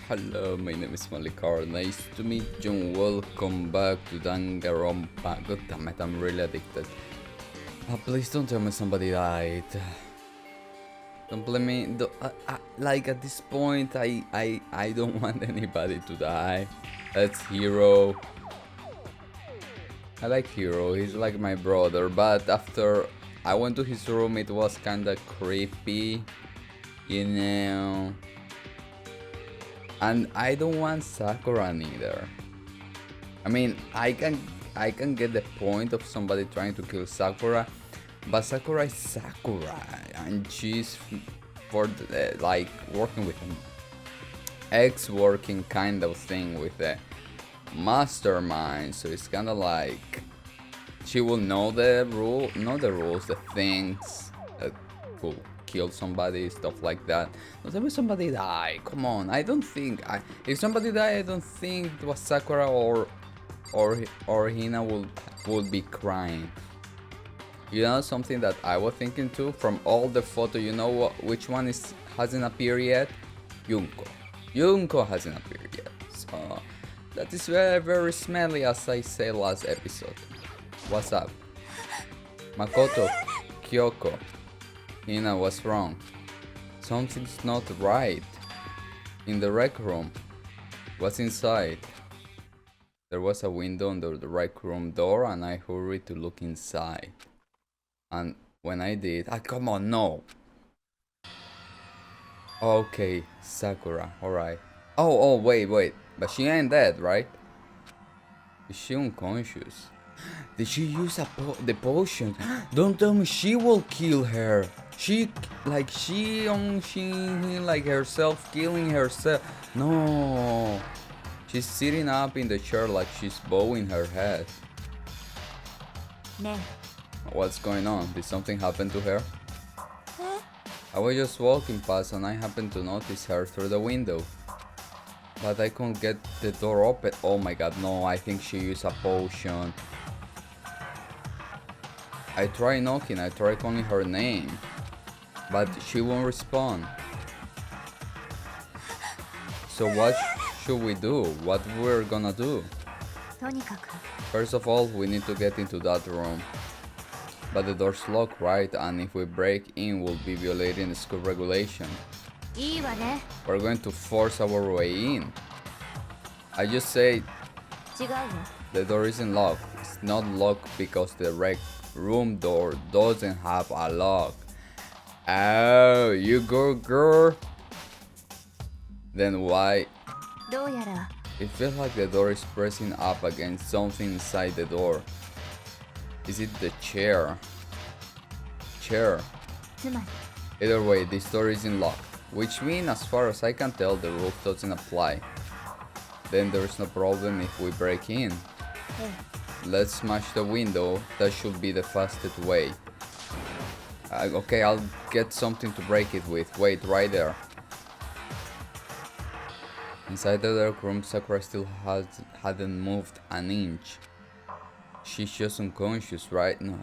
Hello, my name is Malikar. Nice to meet you and welcome back to Dangaronpa. God damn it, I'm really addicted. Please don't tell me somebody died. Don't blame me. Like at this point, I don't want anybody to die. That's Hero. I like Hero. He's like my brother. But after I went to his room, it was kinda creepy. You know. And I don't want Sakura neither. I mean, I can get the point of somebody trying to kill Sakura, but Sakura is Sakura, and she's for the, like working with an ex-working kind of thing with the mastermind. So it's kind of like she will know the rules, the things that could kill somebody, stuff like that. Don't tell me somebody die. Come on, I don't think if somebody die, I don't think it was Sakura or Hina would be crying. You know something that I was thinking too from all the photo. You know which one hasn't appeared yet? Yunko. Yunko hasn't appeared yet. So that is very very smelly, as I said last episode. What's up? Makoto, Kyoko. Hina, what's wrong? Something's not right. In the rec room. What's inside? There was a window under the rec room door and I hurried to look inside. And when I did... come on, no! Okay, Sakura, alright. Oh, wait. But she ain't dead, right? Is she unconscious? Did she use the potion? Don't tell me she will kill her. She like herself killing herself. No. She's sitting up in the chair like she's bowing her head. Ne. What's going on? Did something happen to her? I was just walking past and I happened to notice her through the window. But I couldn't get the door open. Oh my god, no, I think she used a potion. I tried knocking, I tried calling her name, but she won't respond. So what should we do? What we're gonna do? First of all, we need to get into that room. But the door's locked, right? And if we break in, we'll be violating the school regulation. We're going to force our way in. I just say the door isn't locked. It's not locked because the rec room door doesn't have a lock. Oh, you go, girl. Then why? It feels like the door is pressing up against something inside the door. Is it the chair? Either way, this door isn't locked, which means as far as I can tell the rule doesn't apply. Then there's no problem if we break in. Let's smash the window. That should be the fastest way. Okay, I'll get something to break it with. Wait, right there. Inside the dark room, Sakura still hadn't moved an inch. She's just unconscious, right? No,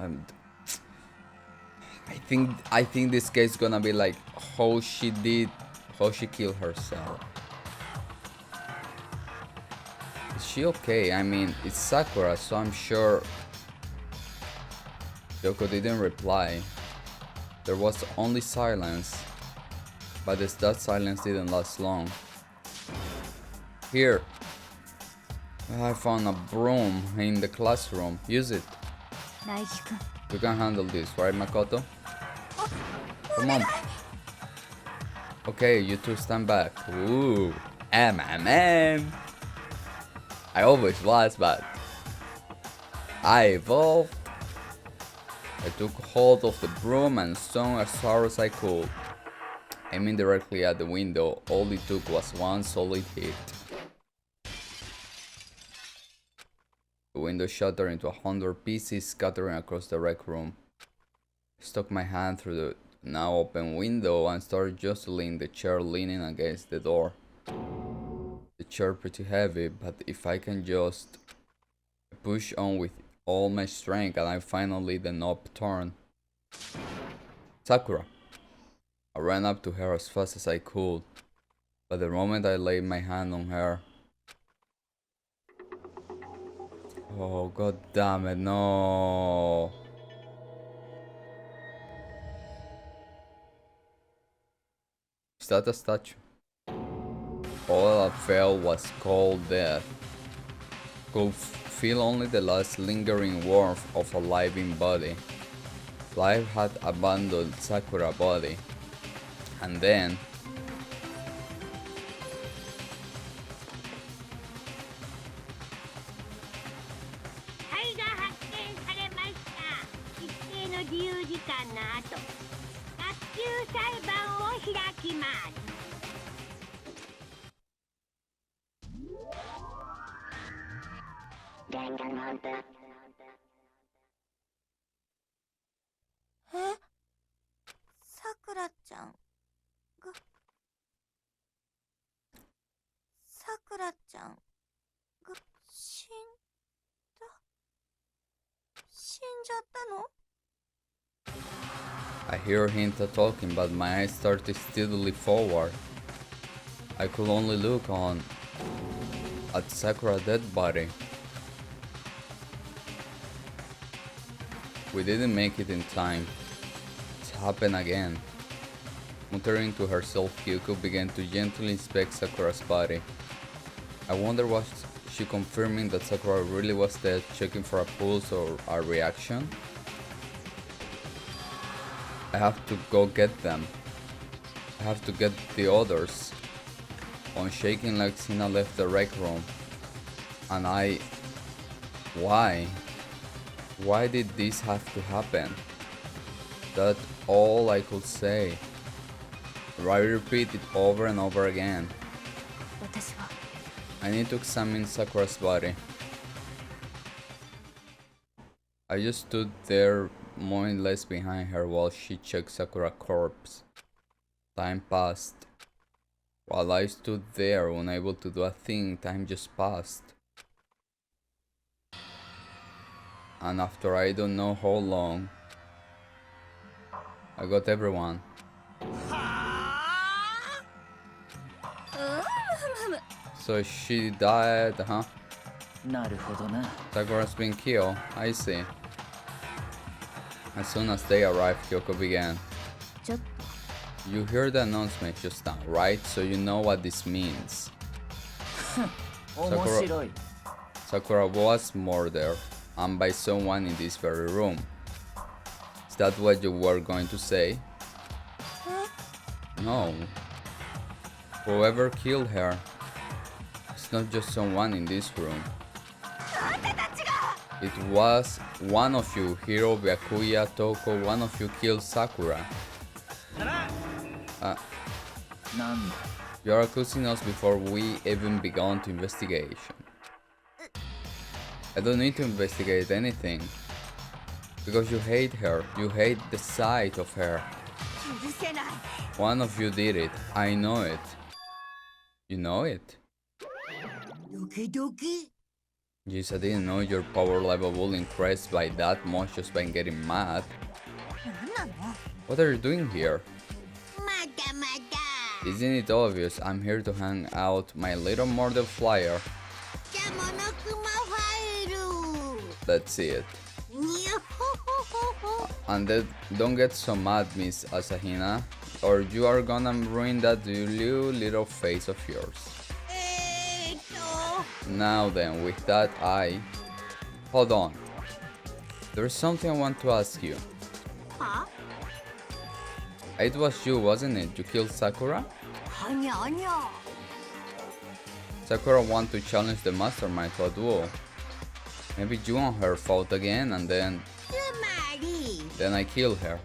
I think this case is gonna be like how she killed herself. Is she okay? I mean, it's Sakura, so I'm sure. Yoko didn't reply. There was only silence, but that silence didn't last long. Here, I found a broom in the classroom. Use it. You can handle this, right, Makoto? Come on. Okay, you two stand back. Ooh, man. I always was, but I evolved. I took hold of the broom and swung as hard as I could. Aiming directly at the window, all it took was one solid hit. The window shattered into 100 pieces, scattering across the rec room. I stuck my hand through the now open window and started jostling the chair leaning against the door. The chair pretty heavy, but if I can just push on with all my strength and I finally the knob turned. Sakura. I ran up to her as fast as I could, But the moment I laid my hand on her... Oh, god damn it, no. Is that a statue? All that fell was cold death. Could feel only the last lingering warmth of a living body. Life had abandoned Sakura's body. And then... Danganronpa. え、さくらちゃんが、さくらちゃんが死んじゃったの？ I hear Hinta talking, but my eyes started steadily forward. I could only look on at Sakura's dead body. We didn't make it in time. It happened again. Muttering to herself, Kyoko began to gently inspect Sakura's body. I wonder, was she confirming that Sakura really was dead, checking for a pulse or a reaction? I have to go get them. I have to get the others. On shaking legs, Hina left the rec room. And I... Why? Why did this have to happen? That's all I could say. I repeat it over and over again. I need to examine Sakura's body. I just stood there, mindless behind her while she checked Sakura's corpse. Time passed. While I stood there, unable to do a thing, time just passed. And after I don't know how long, I got everyone. So she died, huh? Sakura's been killed, I see. As soon as they arrived, Kyoko began. You heard the announcement just now, right? So you know what this means. Sakura was murdered, and by someone in this very room. Is that what you were going to say? No. Whoever killed her, it's not just someone in this room. It was one of you, Hiro, Byakuya, Toko, one of you killed Sakura. You are accusing us before we even began to investigation. I don't need to investigate anything. Because you hate her, you hate the sight of her. One of you did it, I know it. You know it? Yes, I didn't know your power level will increase by that much just by getting mad. What are you doing here? Isn't it obvious? I'm here to hang out my little murder flyer. That's it. And then don't get so mad, Miss Asahina, or you are gonna ruin that little face of yours. Now then, with that hold on. There's something I want to ask you. Huh? It was you, wasn't it? You killed Sakura? Sakura wanted to challenge the mastermind to a duel. Maybe you and her fought again and then I killed her.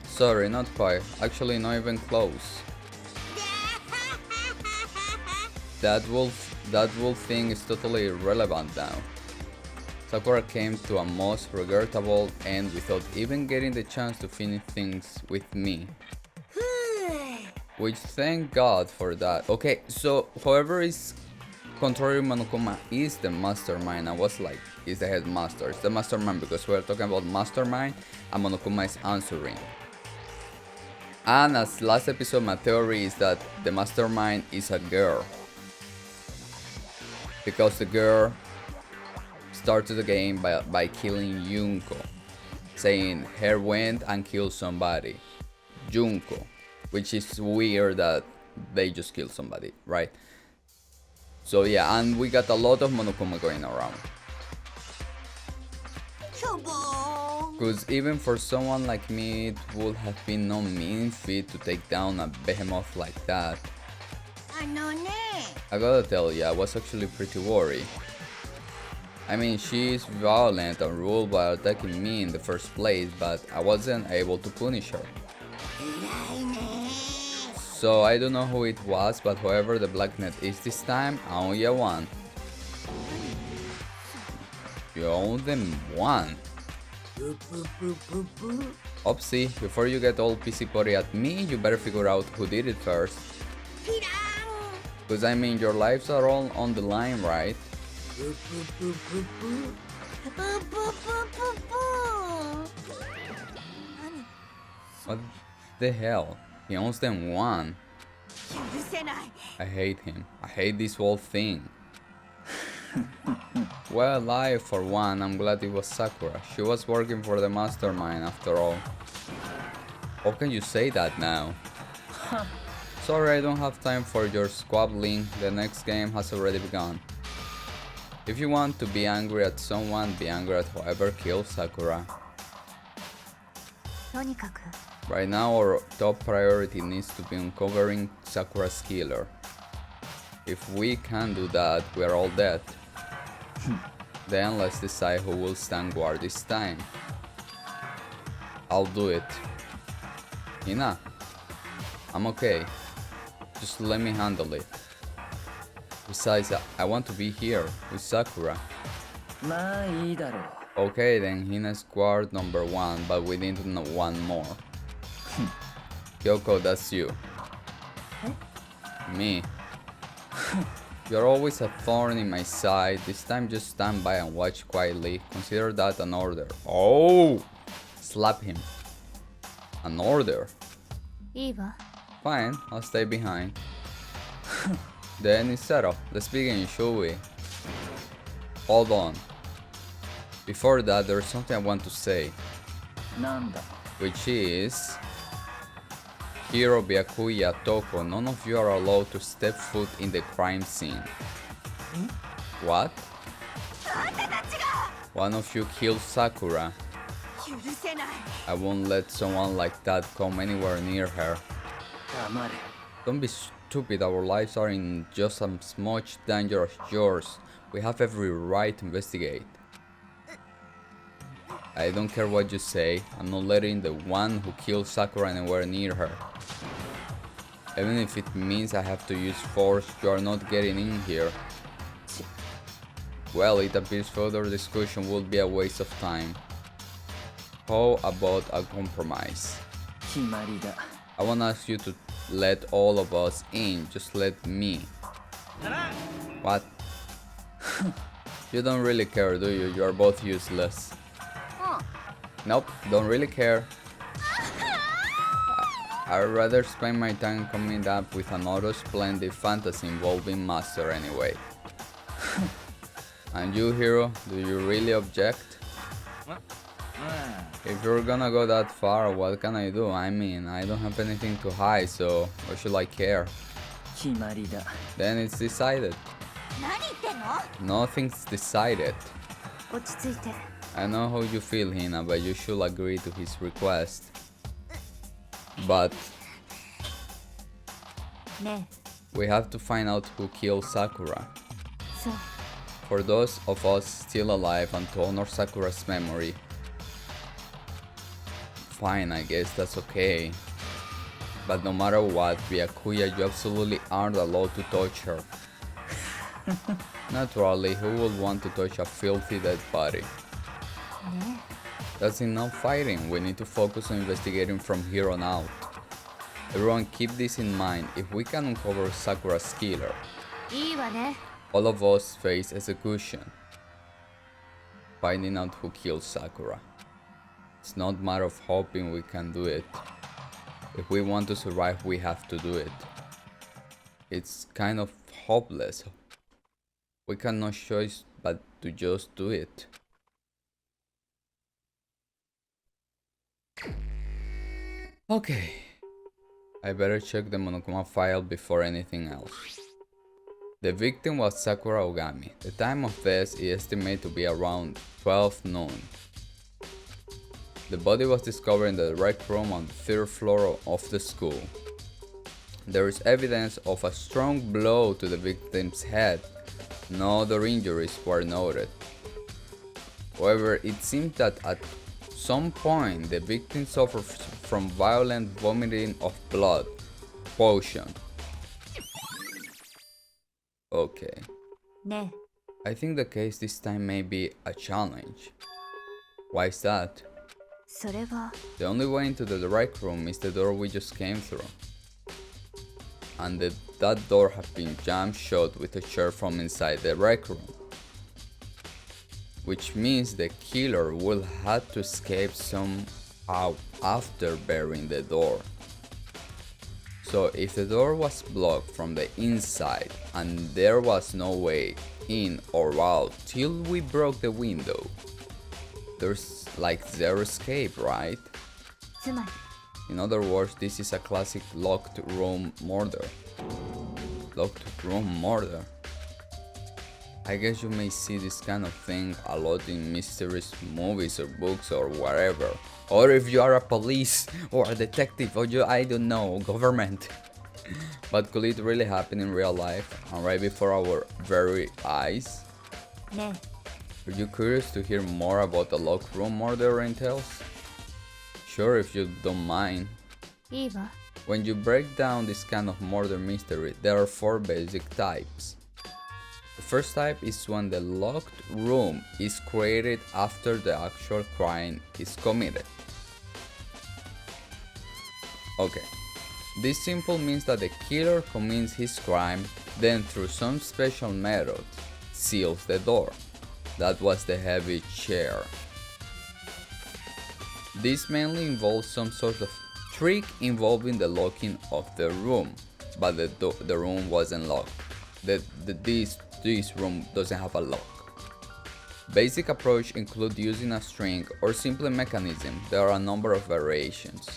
Sorry, not quite. Actually, not even close. That wolf thing is totally irrelevant now. Sakura came to a most regrettable end without even getting the chance to finish things with me. Which, thank God for that. Okay, so whoever is controlling Monokuma is the mastermind. I was like, is the headmaster. It's the mastermind because we're talking about mastermind and Monokuma is answering. And as last episode, my theory is that the mastermind is a girl. Because the girl started the game by killing Junko. Saying her went and killed somebody. Junko. Which is weird that they just killed somebody, right? So yeah, and we got a lot of Monokuma going around. Because even for someone like me, it would have been no mean feat to take down a behemoth like that. I gotta tell you, I was actually pretty worried. I mean, she is violent and ruled by attacking me in the first place, but I wasn't able to punish her. So I don't know who it was, but whoever the blacknet is this time, I only won. You own them one. Oopsie, before you get all pissy potty at me, you better figure out who did it first. Cause I mean, your lives are all on the line, right? What the hell? He owns them one. I hate him. I hate this whole thing. Well, for one, I'm glad it was Sakura. She was working for the mastermind after all. How can you say that now? Sorry, I don't have time for your squabbling. The next game has already begun. If you want to be angry at someone, be angry at whoever killed Sakura. Right now, our top priority needs to be uncovering Sakura's killer. If we can't do that, we are all dead. Then let's decide who will stand guard this time. I'll do it. Hina, I'm okay. Just let me handle it. Besides, I want to be here with Sakura. Okay, then Hina's guard number 1, but we need to know one more. Kyoko, that's you. Me. You're always a thorn in my side. This time just stand by and watch quietly. Consider that an order. Oh! Slap him. An order? Fine, I'll stay behind. Then it's settled. Let's begin, shall we? Hold on. Before that, there's something I want to say. Which is... Hiro, Byakuya, Toko, none of you are allowed to step foot in the crime scene. What? One of you killed Sakura. I won't let someone like that come anywhere near her. Don't be stupid, our lives are in just as much danger as yours. We have every right to investigate. I don't care what you say, I'm not letting the one who killed Sakura anywhere near her. Even if it means I have to use force, you are not getting in here. Well, it appears further discussion would be a waste of time. How about a compromise? I won't ask you to let all of us in, just let me. What? You don't really care, do you? You are both useless. Nope, don't really care. I'd rather spend my time coming up with another splendid fantasy involving Master anyway. And you, Hiro, do you really object? If you're gonna go that far, what can I do? I mean, I don't have anything to hide, so why should I care? Then it's decided. Nothing's decided. I know how you feel, Hina, but you should agree to his request. But we have to find out who killed Sakura. For those of us still alive and to honor Sakura's memory. Fine, I guess that's okay. But no matter what, Byakuya, you absolutely aren't allowed to touch her. Naturally, who would want to touch a filthy dead body? That's enough fighting, we need to focus on investigating from here on out. Everyone keep this in mind, if we can uncover Sakura's killer, all of us face execution. Finding out who killed Sakura. It's not a matter of hoping we can do it. If we want to survive, we have to do it. It's kind of hopeless. We have no choice but to just do it. Okay. I better check the Monokuma file before anything else. The victim was Sakura Ogami. The time of death is estimated to be around 12 noon. The body was discovered in the rec room on the 3rd floor of the school. There is evidence of a strong blow to the victim's head. No other injuries were noted. However, it seems that at some point the victim suffered from violent vomiting of blood. Potion. Okay. ね I think the case this time may be a challenge. Why is that? え、それは The only way into the rec room is the door we just came through. And that door had been jammed shut with a chair from inside the rec room. Which means the killer will have to escape somehow after burying the door. So if the door was blocked from the inside and there was no way in or out till we broke the window, there's like zero escape, right? つまり In other words, this is a classic locked room murder. Locked room murder. I guess you may see this kind of thing a lot in mysterious movies or books or whatever. Or if you are a police or a detective or I don't know, government. But could it really happen in real life and right before our very eyes? ね Are you curious to hear more about the locked room murder entails? Sure, if you don't mind. え、いいわ When you break down this kind of murder mystery, there are 4 basic types. The first type is when the locked room is created after the actual crime is committed. Okay, this simple means that the killer commits his crime, then through some special method, seals the door. That was the heavy chair. This mainly involves some sort of trick involving the locking of the room, but the room wasn't locked. This room doesn't have a lock. Basic approach include using a string or simple mechanism. There are a number of variations.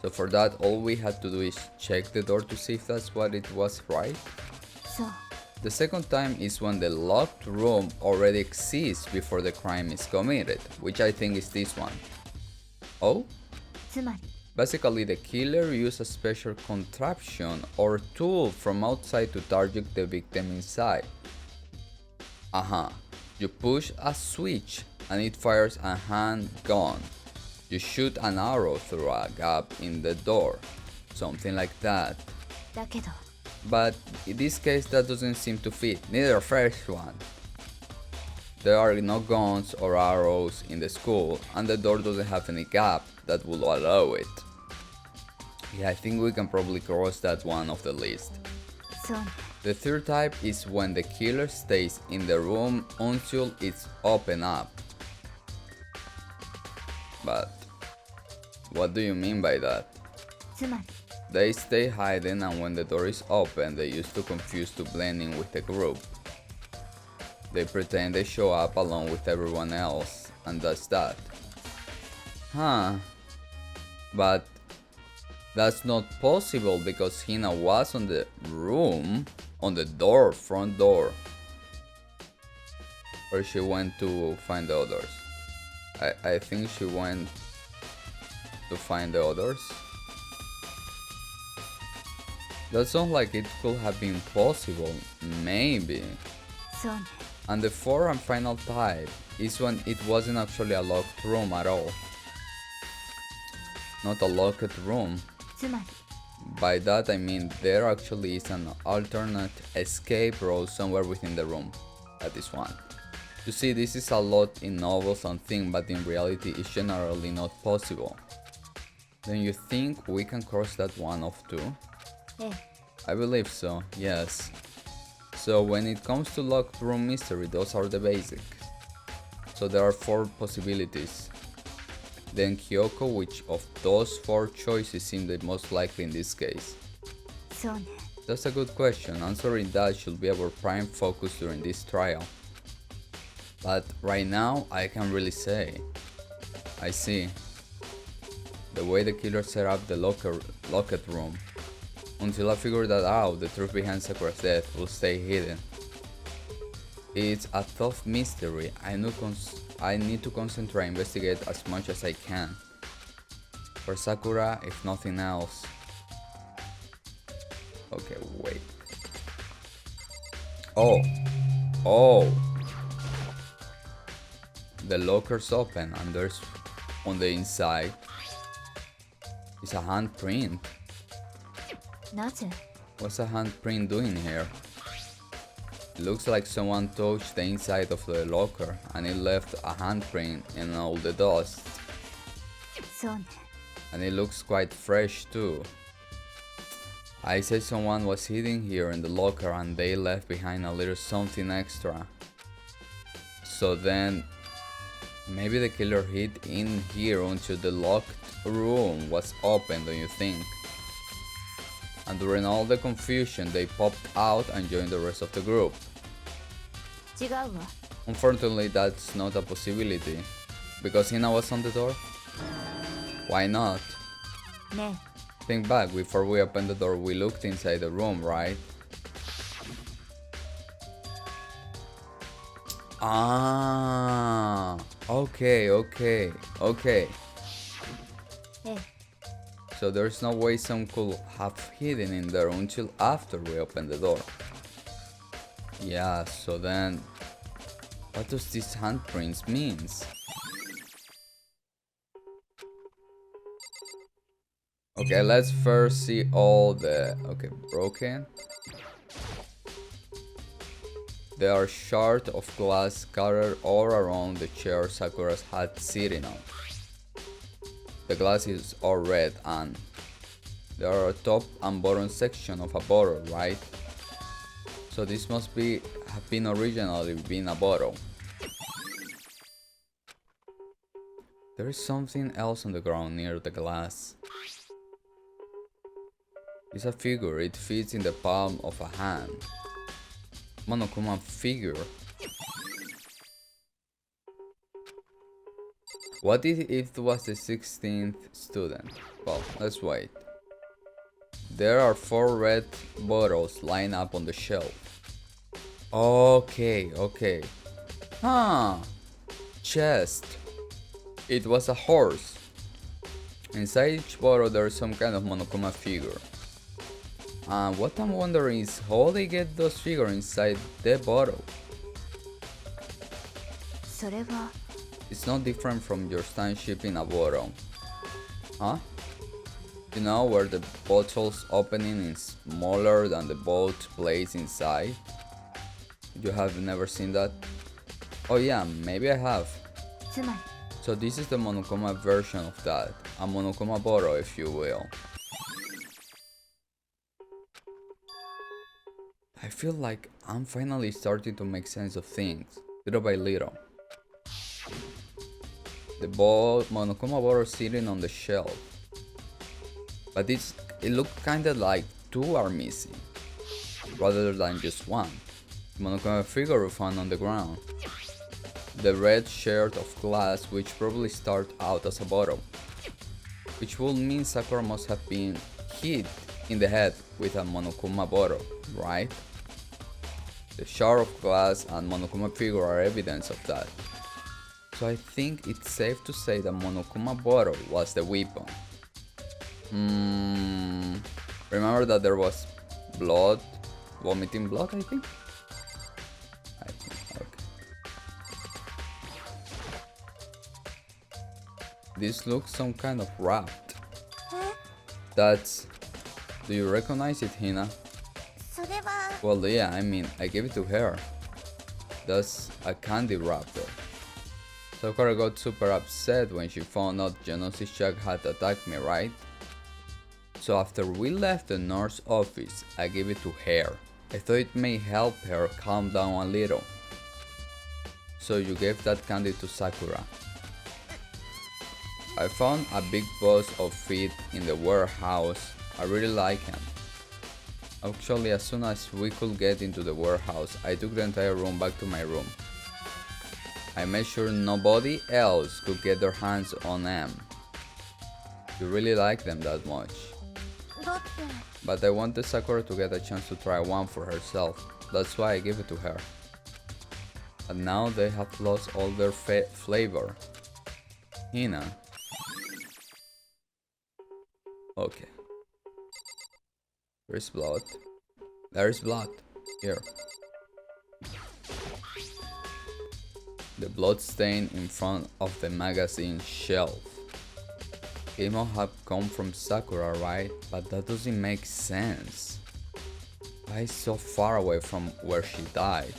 So for that, all we had to do is check the door to see if that's what it was, right? そう The second time is when the locked room already exists before the crime is committed, which I think is this one. Oh? つまり Basically, the killer used a special contraption or tool from outside to target the victim inside. You push a switch and it fires a handgun. You shoot an arrow through a gap in the door. Something like that. だけど But in this case that doesn't seem to fit, neither first one. There are no guns or arrows in the school and the door doesn't have any gap that will allow it. Yeah, I think we can probably cross that one off the list. そうね The third type is when the killer stays in the room until it's opened up. But what do you mean by that? つまり They stay hidden and when the door is open, they used to confuse to blend in with the group. They pretend they show up along with everyone else, and that's that. Huh. But that's not possible because Hina was on the room, on the door, front door. Or she went to find the others. I think she went to find the others. That sounds like it could have been possible, maybe. そうね And the fourth and final type is when it wasn't actually a locked room at all. Not a locked room. つまり By that I mean there actually is an alternate escape route somewhere within the room. That is one. You see, this is a lot in novels and things, but in reality it's generally not possible. Then you think we can cross that one off too? ええ I believe so, yes. So when it comes to locked room mystery, those are the basics. So there are 4 possibilities. then Kyoko, which of those 4 choices seemed the most likely in this case? そうね。 That's a good question. Answering that should be our prime focus during this trial. But right now, I can't really say. I see. The way the killer set up the locked room. Until I figure that out, the truth behind Sakura's death will stay hidden. It's a tough mystery. I need to concentrate and investigate as much as I can. For Sakura, if nothing else. Okay, wait. Oh! The locker's open and there's on the inside is a handprint. なぜ？ What's a handprint doing here? It looks like someone touched the inside of the locker and it left a handprint in all the dust. そうね。 And it looks quite fresh too. I say someone was hiding here in the locker and they left behind a little something extra. So then, maybe the killer hid in here until the locked room was open, don't you think? And during all the confusion, they popped out and joined the rest of the group. 違うわ。 Unfortunately, that's not a possibility. Because Hina was on the door? Why not? ねえ。 Think back, before we opened the door, we looked inside the room, right? Ah, okay. ええ。 So there's no way some could have hidden in there until after we opened the door. Yeah, so then, what does these handprints means? Okay, let's first see all the... Okay, broken. There are shards of glass scattered all around the chair Sakura had sitting on. The glass is all red and there are a top and bottom section of a bottle, right? So this must have been originally been a bottle. There is something else on the ground near the glass. It's a figure, it fits in the palm of a hand. Monokuma figure. What if it was the 16th student? Well, let's wait. There are 4 red bottles lined up on the shelf. Okay. Huh. Chest. It was a horse. Inside each bottle there is some kind of Monokuma figure. And what I'm wondering is how they get those figures inside the bottle. それは。 It's not different from your stand shipping a bottle. Huh? You know where the bottle's opening is smaller than the boat place inside? You have never seen that? Oh yeah, maybe I have. つまり。 So this is the Monokuma version of that. A Monokuma bottle, if you will. I feel like I'm finally starting to make sense of things, little by little. The Monokuma bottle sitting on the shelf. But it looked kinda like 2 are missing, rather than just 1. The Monokuma figure we found on the ground. The red shard of glass which probably started out as a bottle. Which would mean Sakura must have been hit in the head with a Monokuma bottle, right? The shard of glass and Monokuma figure are evidence of that. So I think it's safe to say that Monokuma bottle was the weapon. Remember that there was blood, vomiting blood, I think? Okay. This looks some kind of wrapped. That's... Do you recognize it, Hina? それは。 Well, yeah, I mean, I gave it to her. That's a candy wrapper. Sakura got super upset when she found out Genos's Jack had attacked me, right? So after we left the nurse office, I gave it to her. I thought it may help her calm down a little. So you gave that candy to Sakura. I found a big box of feet in the warehouse. I really like him. Actually, as soon as we could get into the warehouse, I took the entire room back to my room. I made sure nobody else could get their hands on them. You really like them that much. だって But I wanted Sakura to get a chance to try one for herself. That's why I gave it to her. But now they have lost all their flavor. Hina. Okay. There's blood. There's blood. Here. The blood stain in front of the magazine shelf. It must have come from Sakura, right? But that doesn't make sense. Why is so far away from where she died?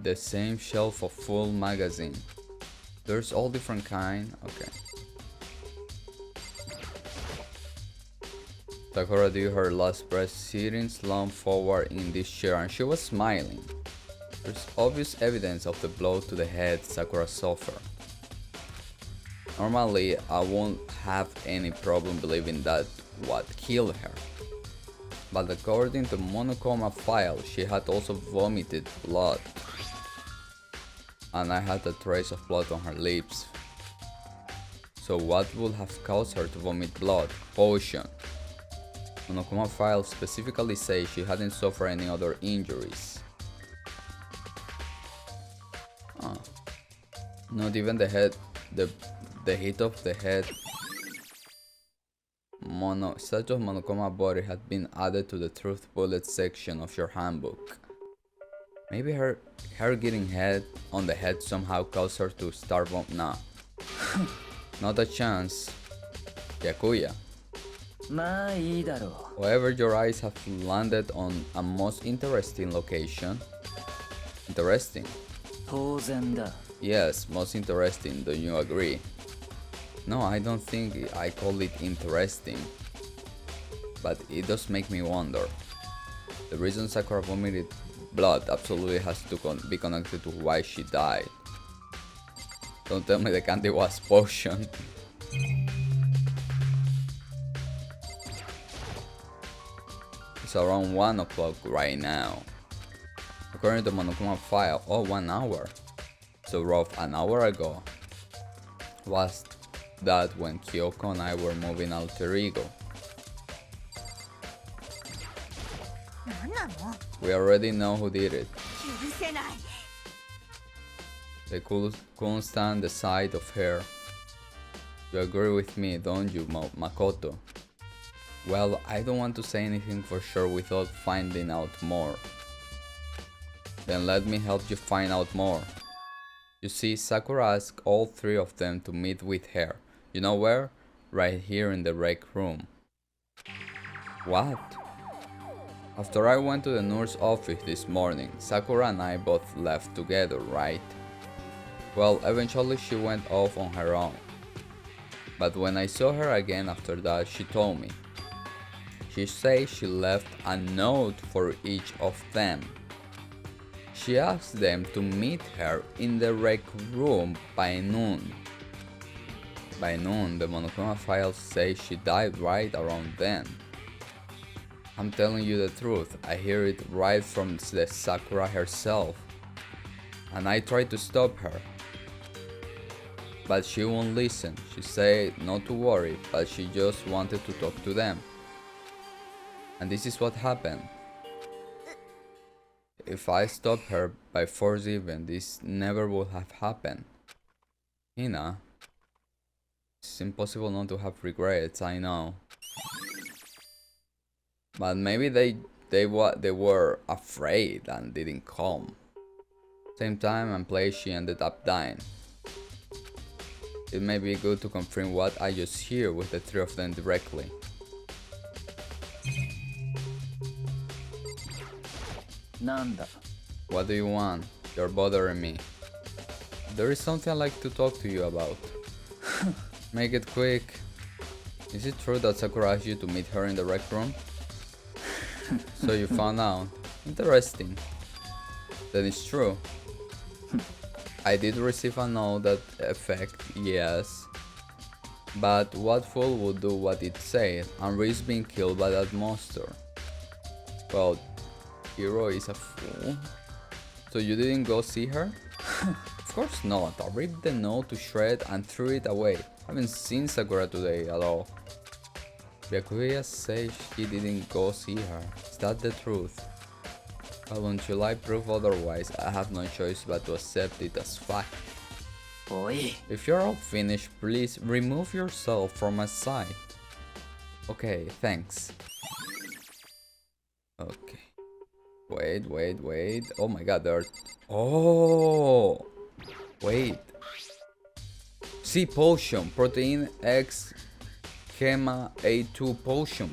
The same shelf of full magazine. There's all different kind. Okay. Sakura drew her last breath sitting slumped forward in this chair and she was smiling. There's obvious evidence of the blow to the head Sakura suffered. Normally, I won't have any problem believing that what killed her. But according to Monokuma file, she had also vomited blood. And I had a trace of blood on her lips. So what would have caused her to vomit blood? Potion. Monokuma file specifically says she hadn't suffered any other injuries. Not even the head, the hit of the head. Such of Monokuma body had been added to the truth bullet section of your handbook. Maybe her getting head on the head somehow caused her to start Nah. Not a chance. Yakuya. However, your eyes have landed on a most interesting location. Interesting. Yes, most interesting, don't you agree? No, I don't think I call it interesting. But it does make me wonder. The reason Sakura vomited blood absolutely has to be connected to why she died. Don't tell me the candy was potion. It's around 1 o'clock right now. According to Monokuma file, 1 hour. So rough an hour ago. Was that when Kyoko and I were moving alter ego? 何なの We already know who did it. 許せない They couldn't stand the sight of her. You agree with me, don't you, Makoto? Well, I don't want to say anything for sure without finding out more. Then let me help you find out more. You see, Sakura asked all 3 of them to meet with her. You know where? Right here in the rec room. What? After I went to the nurse's office this morning, Sakura and I both left together, right? Well, eventually she went off on her own. But when I saw her again after that, she told me. She said she left a note for each of them. She asked them to meet her in the rec room by noon. By noon, the Monokuma files say she died right around then. I'm telling you the truth, I hear it right from the Sakura herself. And I tried to stop her. But she won't listen. She said not to worry, but she just wanted to talk to them. And this is what happened. If I stopped her by force even, this never would have happened. Hina. It's impossible not to have regrets, I know. But maybe they were afraid and didn't come. Same time and place she ended up dying. It may be good to confirm what I just hear with the 3 of them directly. Nanda. What do you want? You're bothering me. There is something I'd like to talk to you about. Make it quick. Is it true that Sakura asked you to meet her in the rec room? So you found out. Interesting. That is true. I did receive a note that effect, yes. But what fool would do what it said and risk being killed by that monster? Well, Hero is a fool. So you didn't go see her? Of course not. I ripped the note to shred and threw it away. I haven't seen Sakura today at all. Byakuya says he didn't go see her. Is that the truth? Well, until I prove otherwise, I have no choice but to accept it as fact. Oi. If you're all finished, please remove yourself from my sight. Okay, thanks. Okay. Wait. Oh my god, there are... Oh! Wait. See, potion. Protein X Chema A2 potion.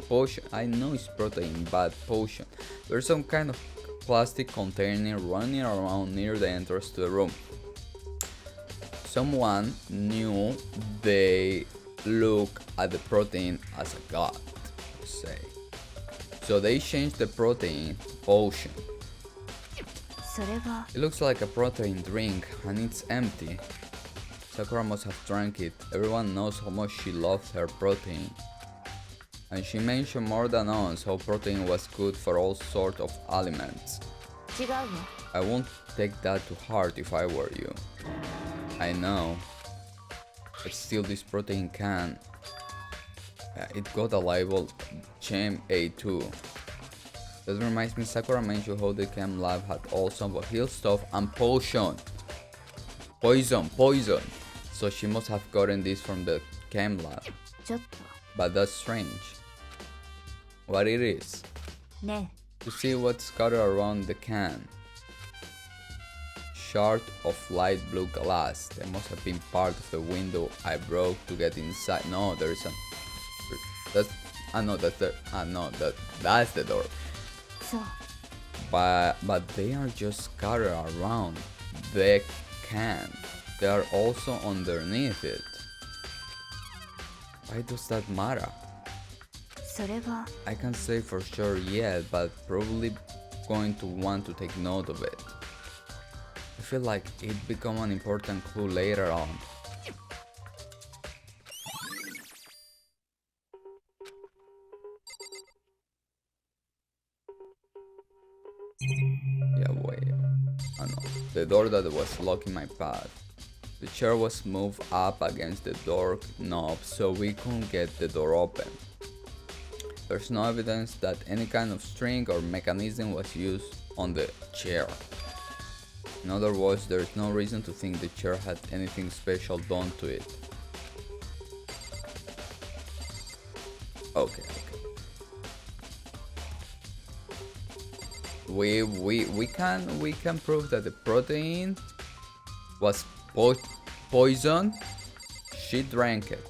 I know it's protein, but potion. There's some kind of plastic container running around near the entrance to the room. Someone knew they look at the protein as a god, say. So they changed the protein potion. それは It looks like a protein drink and it's empty. Sakura must have drank it. Everyone knows how much she loved her protein. And she mentioned more than once how protein was good for all sorts of aliments. 違うわ I won't take that to heart if I were you. I know. But still this protein can. It got a label Chem A2. That reminds me, Sakura mentioned how the chem lab had all some heal stuff and potion. Poison. So she must have gotten this from the chem lab. ちょっと But that's strange. What it is? ね To see what's scattered around the can. Shard of light blue glass. They must have been part of the window I broke to get inside. No, there is a... That's... no, that's the... no, that's the door. そう But they are just scattered around the can. They are also underneath it. Why does that matter? それは I can't say for sure yet, but probably going to want to take note of it. I feel like it become an important clue later on. Yeah, wait. Oh no, the door that was blocking my path. The chair was moved up against the door knob so we couldn't get the door open. There's no evidence that any kind of string or mechanism was used on the chair. In other words, there's no reason to think the chair had anything special done to it. Okay. We can prove that the protein was poison. She drank it.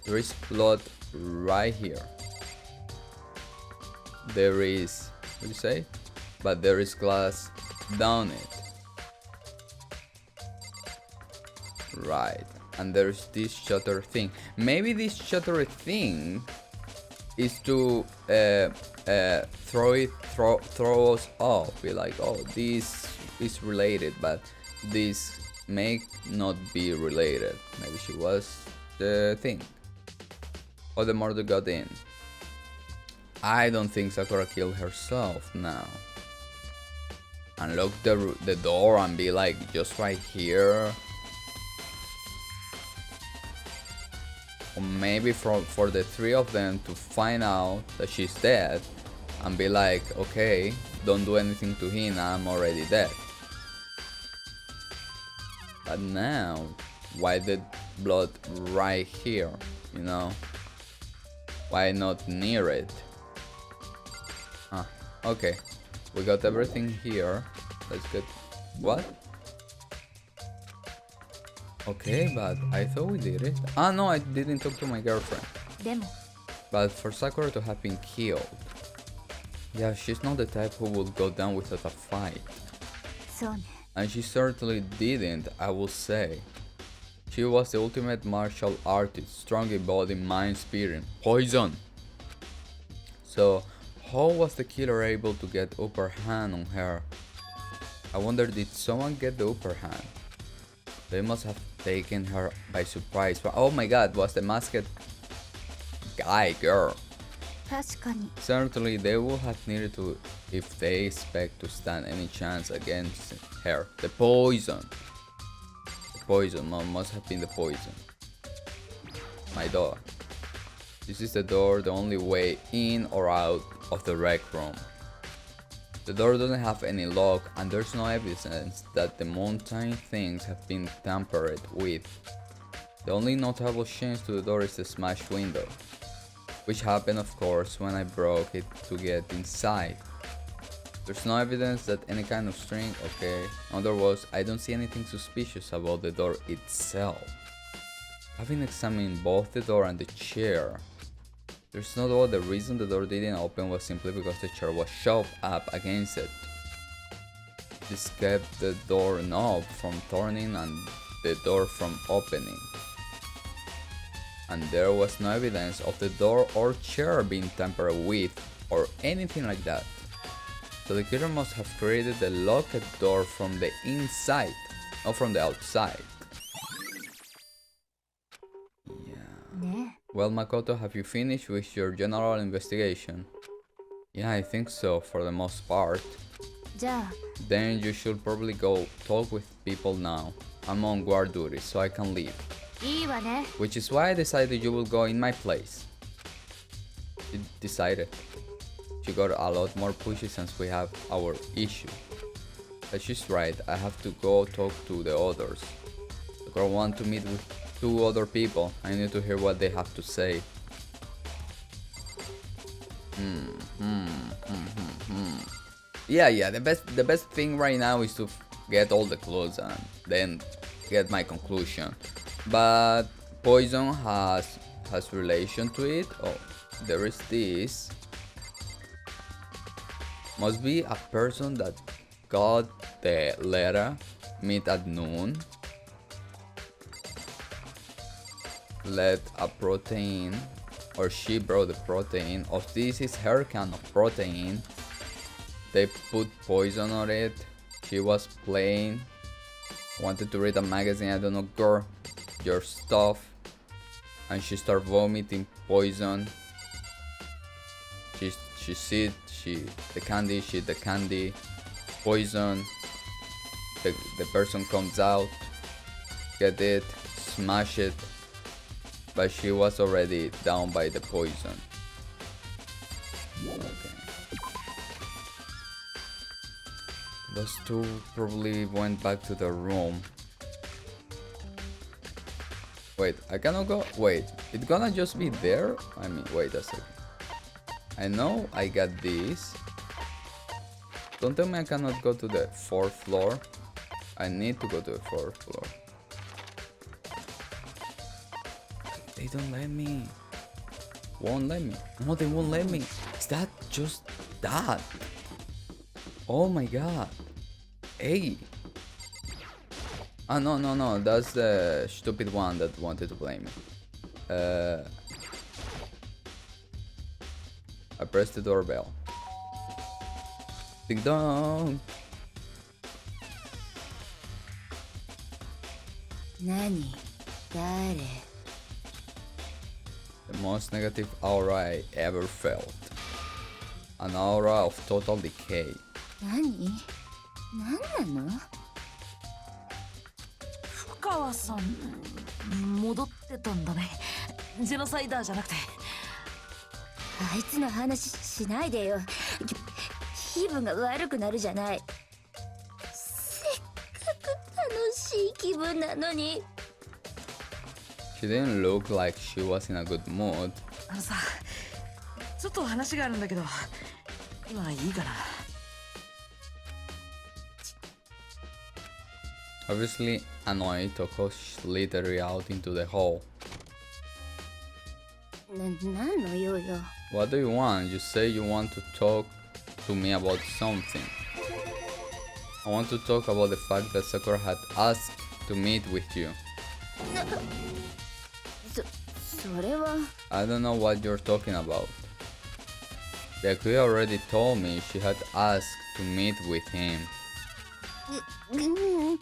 There is blood right here. There is, what do you say? But there is glass down it. Right, and there's this shutter thing. Maybe this shutter thing is to throw us off. Be like, oh, this is related, but this may not be related. Maybe she was the thing. Or the murder got in. I don't think Sakura killed herself now. Unlock the door and be like, just right here. Or maybe for the three of them to find out that she's dead and be like, okay, don't do anything to Hina, I'm already dead. But now, why the blood right here, you know? Why not near it? Okay, we got everything here. Let's get... What? Okay, but I thought we did it. No, I didn't talk to my girlfriend. でも But for Sakura to have been killed... Yeah, she's not the type who would go down without a fight. そうね And she certainly didn't, I will say. She was the ultimate martial artist, strong in body, mind, spirit, poison. So, How was the killer able to get upper hand on her? I wonder, did someone get the upper hand? They must have taken her by surprise. Oh my god, was the masked guy, girl. 確かに Certainly they would have needed to if they expect to stand any chance against her. The poison. The poison must have been the poison. My door. This is the door, the only way in or out of the rec room. The door doesn't have any lock and there's no evidence that the mountain things have been tampered with. The only notable change to the door is the smashed window, which happened of course when I broke it to get inside. There's no evidence that any kind of string, okay. In other words, I don't see anything suspicious about the door itself. Having examined both the door and the chair, there's no doubt the reason the door didn't open was simply because the chair was shoved up against it. This kept the door knob from turning and the door from opening. And there was no evidence of the door or chair being tampered with or anything like that. So the killer must have created the locked door from the inside, not from the outside. Well, Makoto, have you finished with your general investigation? Yeah, I think so, for the most part. じゃあ Then you should probably go talk with people now. I'm on guard duty, so I can leave. いいわね Which is why I decided you will go in my place. She decided. She got a lot more pushy since we have our issue. But she's right, I have to go talk to the others. The girl wants to meet with 2 other people. I need to hear what they have to say. Yeah, the best thing right now is to get all the clues and then get my conclusion. But poison has relation to it. Oh, there is this. Must be a person that got the letter meet at noon. Let a protein, or she brought the protein, or this is her can of protein. They put poison on it. She was playing, wanted to read a magazine, I don't know, girl, your stuff, and she started vomiting poison. The candy, poison. The person comes out, get it, smash it, but she was already down by the poison. Okay. Those 2 probably went back to the room. Wait, I cannot go. Wait, it's gonna just be there? I mean, wait a second. I know I got this. Don't tell me I cannot go to the 4th floor. I need to go to the 4th floor. They don't let me. Won't let me. No, they won't let me. Is that just that? Oh my god. Hey. Ah, no. That's the stupid one that wanted to blame me. I pressed the doorbell. Ding dong. 何誰 The most negative aura I ever felt. An aura of total decay. 何何なの深川さん戻ってたんだね。ジェノサイダーじゃなくて。あいつの話しないでよ気分が悪くなるじゃないせっかく楽しい気分なのに She didn't look like she was in a good mood. あのさ、ちょっと話があるんだけど、今いいかな。Obviously annoyed, Toko slithered out into the hall. なんの用よ What do you want? You say you want to talk to me about something. I want to talk about the fact that Sakura had asked to meet with you. それは I don't know what you're talking about. The Akuya already told me she had asked to meet with him.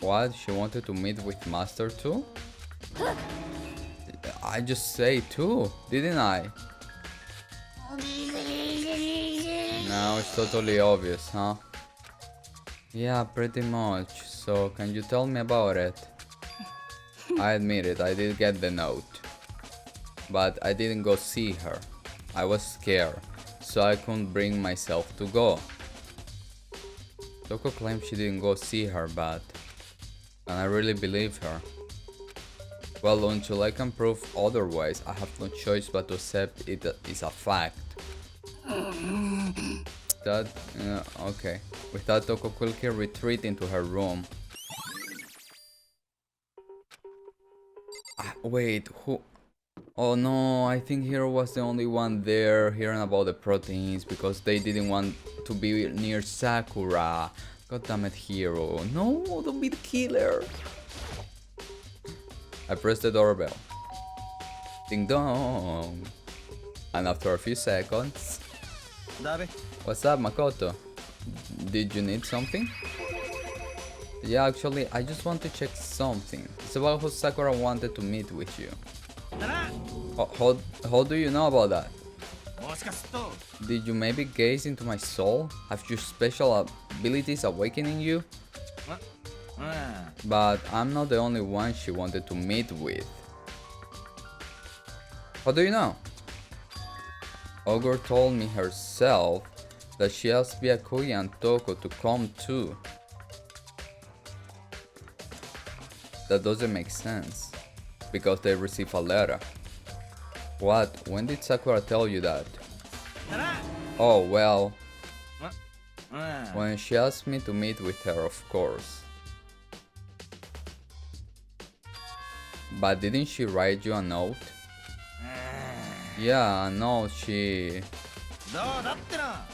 What? She wanted to meet with Master too? I just say too, didn't I? Now it's totally obvious, huh? Yeah, pretty much. So, can you tell me about it? I admit it, I did get the note. But I didn't go see her. I was scared, so I couldn't bring myself to go. Toko claims she didn't go see her, but... and I really believe her. Well, until I can prove otherwise, I have no choice but to accept it is a fact. That... okay. With that, Toko quickly retreat into her room. Wait, who... Oh no, I think Hiro was the only one there hearing about the proteins because they didn't want to be near Sakura. God damn it, Hiro. No, don't be the killer. I pressed the doorbell. Ding dong. And after a few seconds... What's up, Makoto? Did you need something? Yeah, actually, I just want to check something. It's about how Sakura wanted to meet with you. How do you know about that? Did you maybe gaze into my soul? Have your special abilities awakening you? But I'm not the only one she wanted to meet with. How do you know? Ogre told me herself that she asked Byakuya and Toko to come too. That doesn't make sense, because they received a letter. What? When did Sakura tell you that? Oh, well... when she asked me to meet with her, of course. But didn't she write you a note? Yeah, a note. She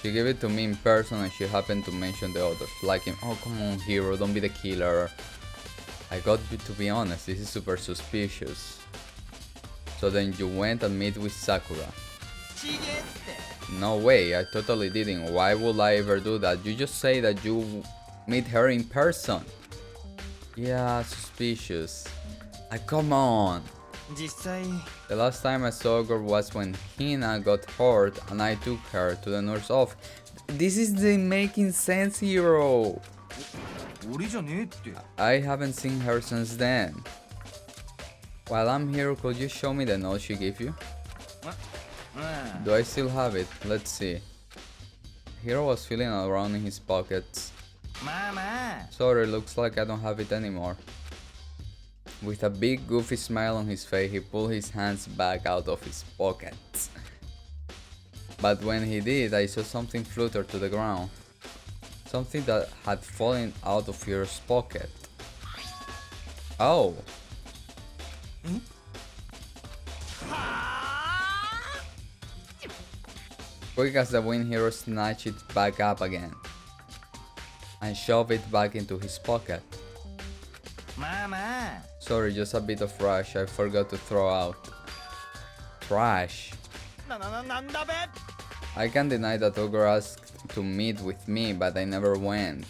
gave it to me in person and she happened to mention the others. Like him. Oh, come on, Hiro, don't be the killer. I got to be honest, this is super suspicious. So then you went and met with Sakura. No way, I totally didn't. Why would I ever do that? You just say that you meet her in person. Yeah, suspicious. Come on. The last time I saw her was when Hina got hurt and I took her to the nurse office. This is the making sense, Hiro. I haven't seen her since then. While I'm here, could you show me the note she gave you? Do I still have it? Let's see. Hiro was feeling around in his pockets. Sorry, looks like I don't have it anymore. With a big goofy smile on his face, he pulled his hands back out of his pockets. But when he did, I saw something flutter to the ground. Something that had fallen out of Hiro's pocket. Oh. Quick as the wind, Hiro snatched it back up again and shoved it back into his pocket. Sorry, just a bit of trash I forgot to throw out. Trash. I can't deny that Ogre asked to meet with me, but I never went.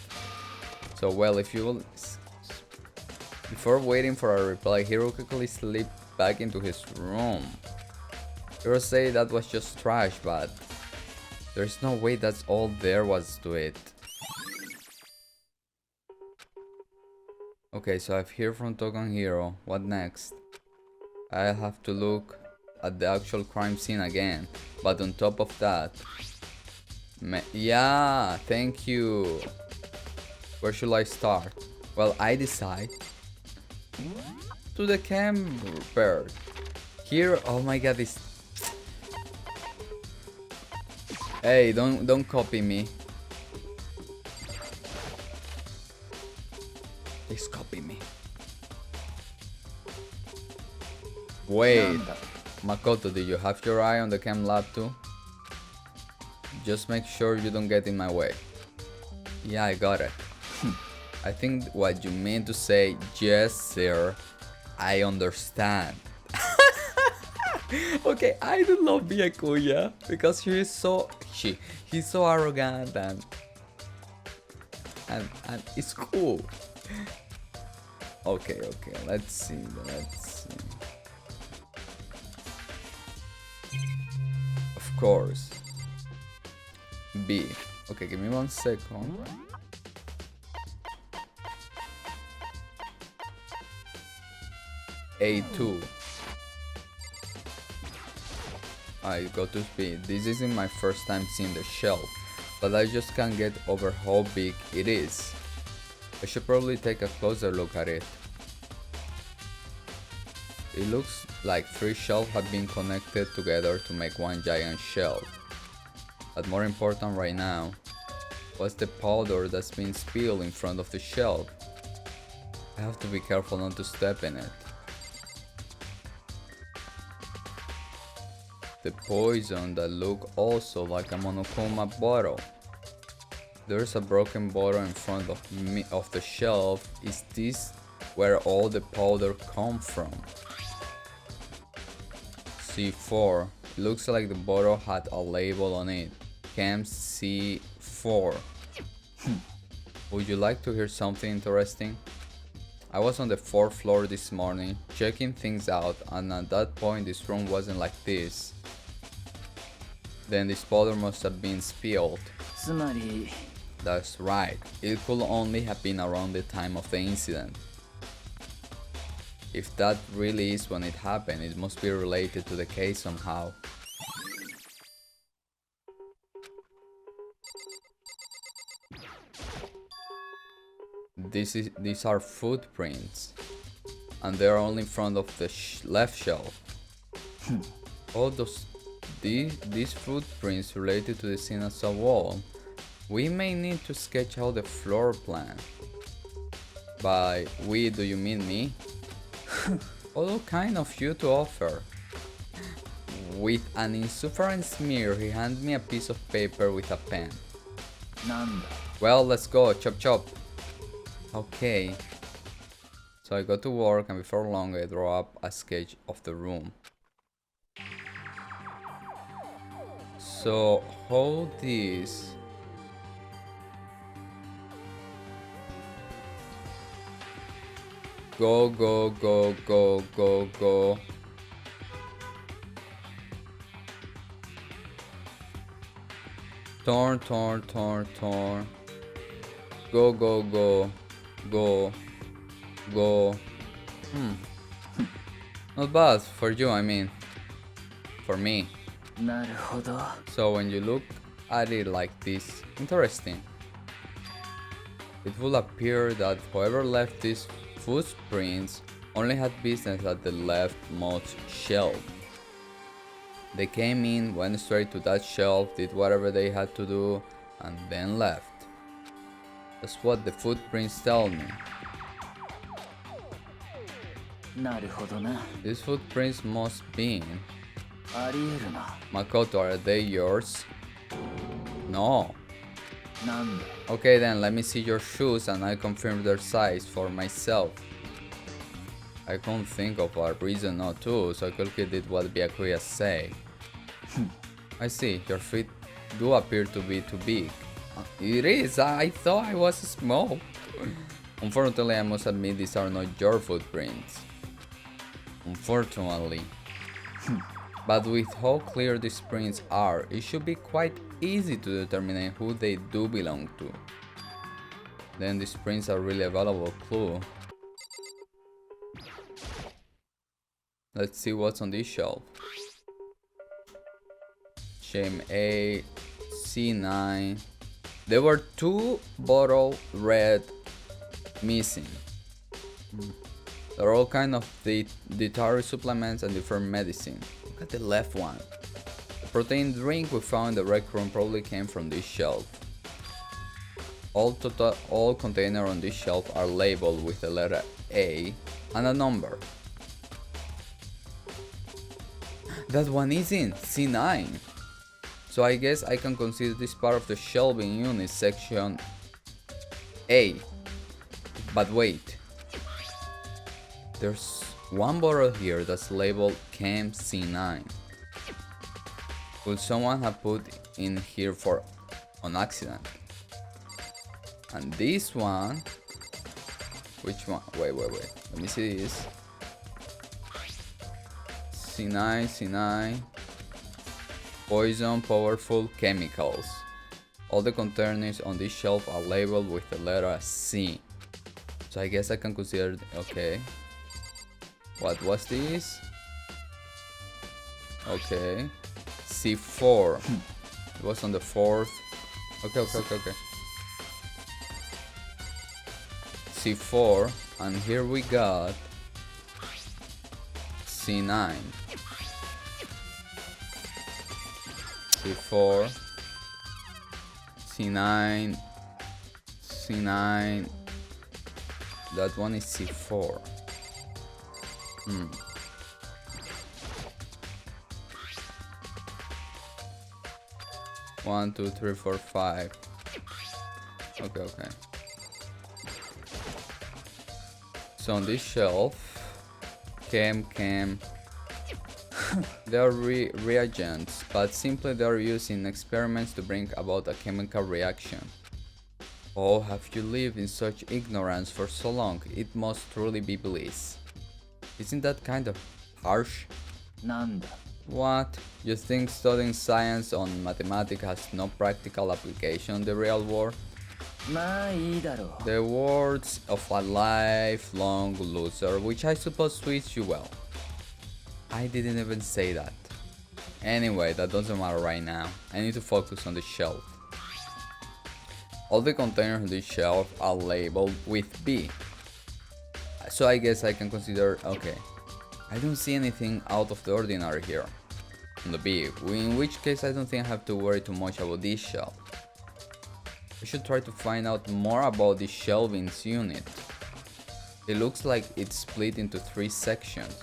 So well, if you will... Before waiting for a reply, Hiro quickly slipped back into his room. Hiro said that was just trash, but... there's no way that's all there was to it. Okay, so I've heard from Toko and Hiro. What next? I'll have to look at the actual crime scene again. But on top of that... yeah, thank you. Where should I start? Well, I decide... to the Chem Room. Here, oh my god, this... Hey, don't copy me. Please copy me. Wait, Makoto, did you have your eye on the chem lab too? Just make sure you don't get in my way. Yeah, I got it. I think what you mean to say, yes sir, I understand. Okay, I do love Byakuya because he's so arrogant and it's cool. Okay, let's see. Of course. B. Okay, give me 1 second. A2. I go to B. This isn't my first time seeing the shelf, but I just can't get over how big it is. I should probably take a closer look at it. It looks like 3 shelves have been connected together to make one giant shelf. But more important right now, what's the powder that's been spilled in front of the shelf? I have to be careful not to step in it. The poison that look also like a Monokuma bottle. There's a broken bottle in front of the shelf. Is this where all the powder come from? C4. It looks like the bottle had a label on it. Chem C4. Would you like to hear something interesting? I was on the 4th floor this morning, checking things out, and at that point this room wasn't like this. Then this powder must have been spilled. That's right, it could only have been around the time of the incident. If that really is when it happened, it must be related to the case somehow. These are footprints, and they're all in front of the left shelf. All these footprints related to the scene as a wall. We may need to sketch out the floor plan. By we, do you mean me? All kind of you to offer. With an insufferent smear, he handed me a piece of paper with a pen. Well, let's go, chop chop. Okay. So I go to work, and before long I draw up a sketch of the room. So how this... Go. Turn. Go. Not bad for you, I mean. For me. So when you look at it like this, interesting. It will appear that whoever left these footprints only had business at the leftmost shelf. They came in, went straight to that shelf, did whatever they had to do, and then left. That's what the footprints tell me. These footprints must be... Makoto, are they yours? No. Okay then, let me see your shoes and I confirm their size for myself. I can't think of a reason not to, so I quickly did what Byakuya say. I see, your feet do appear to be too big. It is, I thought I was small. Unfortunately, I must admit these are not your footprints. Unfortunately. But with how clear these prints are, it should be quite easy to determine who they do belong to. Then these prints are really a valuable clue. Let's see what's on this shelf. Shame A, C9. There were 2 bottle red missing. There are all kind of dietary supplements and different medicine. Look at the left one. The protein drink we found in the rec room probably came from this shelf. All containers on this shelf are labeled with the letter A and a number. That one is in C9. So I guess I can consider this part of the shelving unit section A. But wait. There's one bottle here that's labeled Chem C9. Could someone have put in here for on accident? And this one, which one? Wait. Let me see this. C9. Poison, powerful chemicals. All the containers on this shelf are labeled with the letter C. So I guess I can consider, okay. What was this? Okay. C4. It was on the 4th. Okay. C4, and here we got C9. C4, C9, that one is C4. 1, 2, 3, 4, 5. Okay. So on this shelf, Chem. They are reagents, but simply they are used in experiments to bring about a chemical reaction. Oh, have you lived in such ignorance for so long? It must truly be bliss. Isn't that kind of harsh? なんだ What? You think studying science on mathematics has no practical application in the real world? まあいいだろう The words of a lifelong loser, which I suppose suits you well. I didn't even say that. Anyway, that doesn't matter right now. I need to focus on the shelf. All the containers on this shelf are labeled with B. So I guess I can consider, okay. I don't see anything out of the ordinary here on the B, in which case I don't think I have to worry too much about this shelf. I should try to find out more about the shelvings unit. It looks like it's split into 3 sections.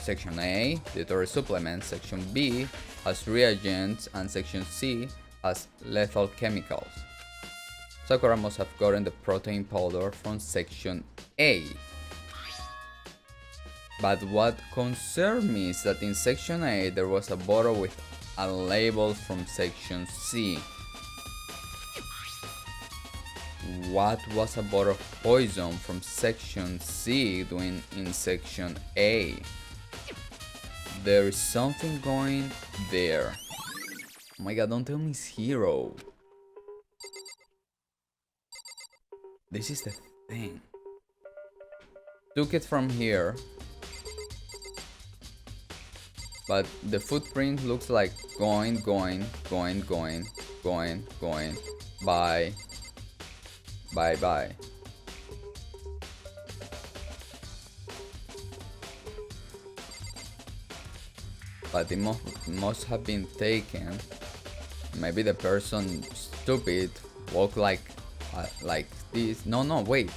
Section A, dietary supplements, Section B has reagents, and Section C has lethal chemicals. Sakura must have gotten the protein powder from Section A. But what concerned me is that in Section A there was a bottle with a label from Section C. What was a bottle of poison from Section C doing in Section A? There is something going there. Oh my god, don't tell me it's Hero. This is the thing. Took it from here. But the footprint looks like going, bye. But it must have been taken. Maybe the person stupid walked like this. No, wait.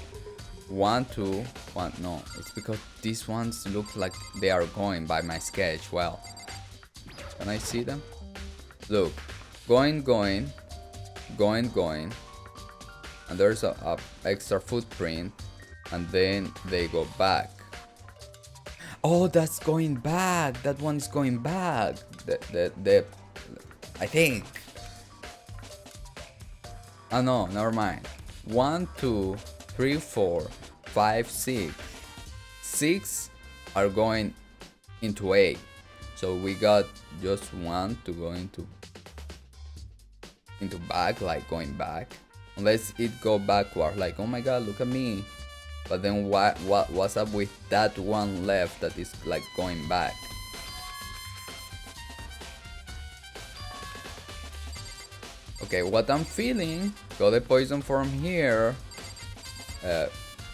1, 2, 1. No, it's because these ones look like they are going by my sketch. Well, can I see them? Look, going, and there's a extra footprint, and then they go back. Oh, that's going back. That one is going back. The I think. Oh no, never mind. 1, 2, 3, 4, 5, 6. 6 are going into A. So we got just 1 to go into back, like going back. Unless it go backward, like oh my god, look at me. But then what's up with that one left that is like going back? Okay, what I'm feeling, got the poison from here.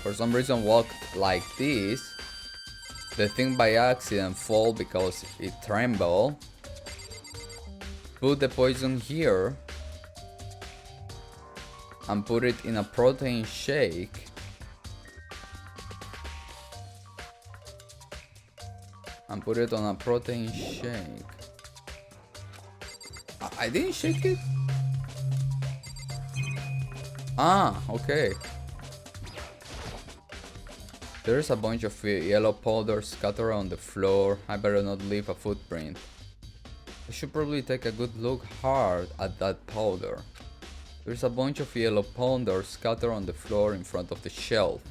For some reason walked like this. The thing by accident fall because it trembled. Put the poison here. And put it in a protein shake. And put it on a protein shake. I didn't shake it? Ah, okay. There's a bunch of yellow powder scattered on the floor. I better not leave a footprint. I should probably take a good look hard at that powder. There's a bunch of yellow powder scattered on the floor in front of the shelf.